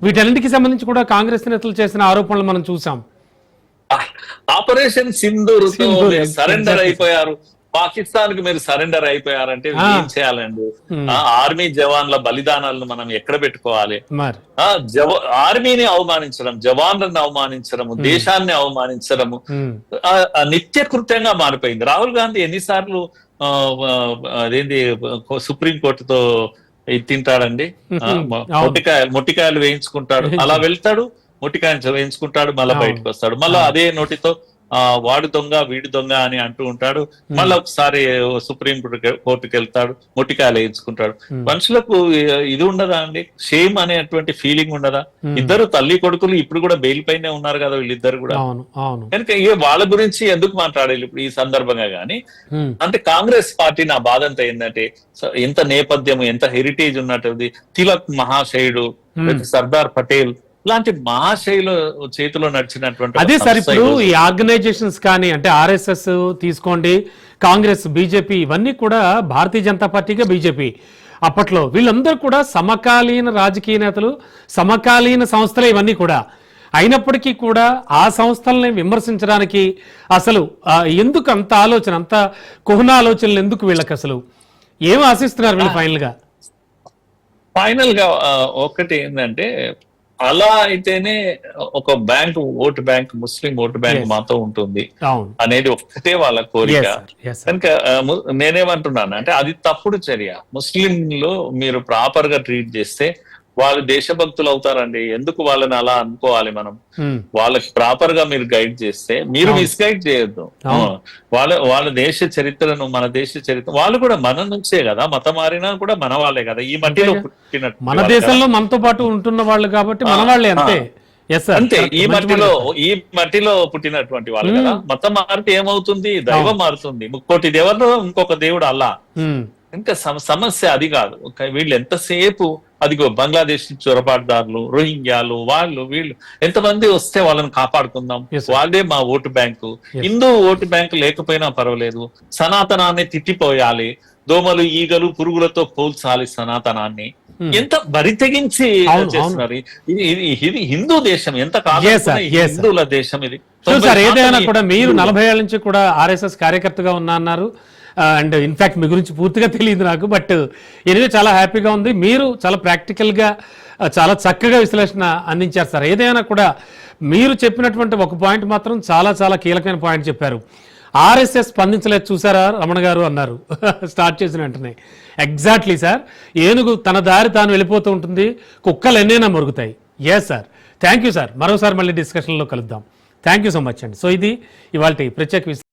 Speaker 1: వీటన్నిటికి సంబంధించి కూడా కాంగ్రెస్ నేతలు చేసిన ఆరోపణలు మనం చూసాం.
Speaker 2: ఆపరేషన్ సింధూర్ సరెండర్ అయిపోయారు, పాకిస్తాన్ కు మీరు సరెండర్ అయిపోయారంటే ఏం చేయాలండి? ఆర్మీ జవాన్ల బలిదానాలను మనం ఎక్కడ పెట్టుకోవాలి? ఆర్మీని అవమానించడం, జవాన్లను అవమానించడము, దేశాన్ని అవమానించడము నిత్య కృత్యంగా మారిపోయింది. రాహుల్ గాంధీ ఎన్నిసార్లు అదేంటి సుప్రీంకోర్టుతో ఇది తింటాడండి, మొట్టికాయలు వేయించుకుంటాడు, అలా వెళ్తాడు, మొట్టికాయలు వేయించుకుంటాడు, మళ్ళీ బయటకు వస్తాడు, మళ్ళీ అదే నోటితో వాడు దొంగ వీడి దొంగ అని అంటూ ఉంటాడు. మళ్ళీ ఒకసారి సుప్రీం కోర్టుకి వెళ్తాడు, మొట్టికాయలు వేయించుకుంటాడు. మనుషులకు ఇది ఉండదా అండి? షేమ్ అనేటువంటి ఫీలింగ్ ఉండదా? ఇద్దరు తల్లి కొడుకులు ఇప్పుడు కూడా బెయిల్ పైనే ఉన్నారు కదా వీళ్ళిద్దరు కూడా. కనుక వాళ్ళ గురించి ఎందుకు మాట్లాడాలి ఇప్పుడు ఈ సందర్భంగా? గానీ అంటే కాంగ్రెస్ పార్టీ నా బాధ అంతా ఏంటంటే, ఎంత నేపథ్యం, ఎంత హెరిటేజ్ ఉన్నట్టు, తిలక్ మహాశయుడు, సర్దార్ పటేల్ ఇలాంటి మహాశైలు చేతిలో నడిచినటువంటి.
Speaker 1: అదే సార్, ఇప్పుడు ఈ ఆర్గనైజేషన్స్ కానీ, అంటే ఆర్ఎస్ఎస్ తీసుకోండి, కాంగ్రెస్, బీజేపీ, ఇవన్నీ కూడా భారతీయ జనతా పార్టీగా బీజేపీ అప్పట్లో వీళ్ళందరూ కూడా సమకాలీన రాజకీయ నేతలు, సమకాలీన సంస్థలే ఇవన్నీ కూడా. అయినప్పటికీ కూడా ఆ సంస్థల్ని విమర్శించడానికి అసలు ఎందుకు అంత ఆలోచన, అంత కుహన ఆలోచనలు ఎందుకు వీళ్ళకి? అసలు ఏం ఆశిస్తున్నారు వీళ్ళు
Speaker 2: ఫైనల్ గా? ఒకటి ఏంటంటే, అలా అయితేనే ఒక బ్యాంక్, ఓటు బ్యాంక్, ముస్లిం ఓటు బ్యాంక్ మాతో ఉంటుంది అనేది ఒక్కటే వాళ్ళ కోరిక. కనుక నేనేమంటున్నాను అంటే, అది తప్పుడు చర్య. ముస్లింలు మీరు ప్రాపర్ గా ట్రీట్ చేస్తే వాళ్ళు దేశభక్తులు అవుతారండి. ఎందుకు వాళ్ళని అలా అనుకోవాలి? వాళ్ళకి ప్రాపర్ గా మీరు గైడ్ చేస్తే, మీరు మిస్గైడ్ చేయొద్దు. వాళ్ళ దేశ చరిత్రను, మన దేశ చరిత్ర, వాళ్ళు కూడా మన నుంచే కదా, మతం మారినా కూడా మన వాళ్ళే కదా, ఈ మధ్యలో పుట్టినట్టు.
Speaker 1: మన దేశంలో మనతో పాటు ఉంటున్న వాళ్ళు కాబట్టి మన వాళ్ళే, అంతే. ఎస్ సార్,
Speaker 2: అంతే.
Speaker 1: correct.
Speaker 2: ఈ
Speaker 1: మంచి మాట
Speaker 2: మట్టిలో
Speaker 1: చెప్పారు.
Speaker 2: ఈ మట్టిలో పుట్టినటువంటి వాళ్ళు కదా. మతం మారితే ఏమవుతుంది? దైవం మారుతుంది. 30 దేవుడు ఇంకొక దేవుడు అల్లా.
Speaker 1: మ్మ్.
Speaker 2: ఇంకా సమస్య అది కాదు. వీళ్ళు ఎంతసేపు అదిగో బంగ్లాదేశ్ చొరబాటుదారులు, రోహింగ్యాలు, వాళ్ళు వీళ్ళు ఎంతమంది వస్తే వాళ్ళని కాపాడుకుందాం,
Speaker 1: Yes, sir.
Speaker 2: వాళ్ళే మా vote bank. Hindu vote bank లేకపోయినా పర్వాలేదు, సనాతనాన్ని తిట్టిపోయాలి, దోమలు ఈగలు పురుగులతో పోల్చాలి సనాతనాన్ని. ఎంత బరి తెగించి
Speaker 1: అవును,
Speaker 2: చేస్తున్నారు. ఇది హిందూ దేశం, ఎంత
Speaker 1: Yes, sir.
Speaker 2: కాలం
Speaker 1: Yes, sir.
Speaker 2: హిందువుల దేశం ఇది.
Speaker 1: సార్
Speaker 2: 90
Speaker 1: ఏదైనా
Speaker 2: శాతం
Speaker 1: కూడా మీరు
Speaker 2: హిందువులు.
Speaker 1: 40 ఏళ్ల నుంచి కూడా ఆర్ఎస్ఎస్ కార్యకర్తగా ఉన్నా అన్నారు. అండ్ ఇన్ఫాక్ట్ మీ గురించి పూర్తిగా తెలియదు నాకు, బట్ ఎనివే చాలా హ్యాపీగా ఉంది. మీరు చాలా ప్రాక్టికల్గా చాలా చక్కగా విశ్లేషణ అందించారు సార్. ఏదైనా కూడా మీరు చెప్పినటువంటి ఒక పాయింట్ మాత్రం చాలా చాలా కీలకమైన పాయింట్ చెప్పారు. ఆర్ఎస్ఎస్ స్పందించలేదు చూసారా రమణ గారు అన్నారు స్టార్ట్ చేసిన వెంటనే. ఎగ్జాక్ట్లీ సార్, ఏనుగు తన దారి తాను వెళ్ళిపోతూ ఉంటుంది, కుక్కలు ఎన్నైనా మరుగుతాయి. Yes sir, thank you sir. మరోసారి మళ్ళీ డిస్కషన్లో కలుద్దాం. థ్యాంక్ యూ సో మచ్ అండి. సో ఇది ఇవాళ ప్రత్యేక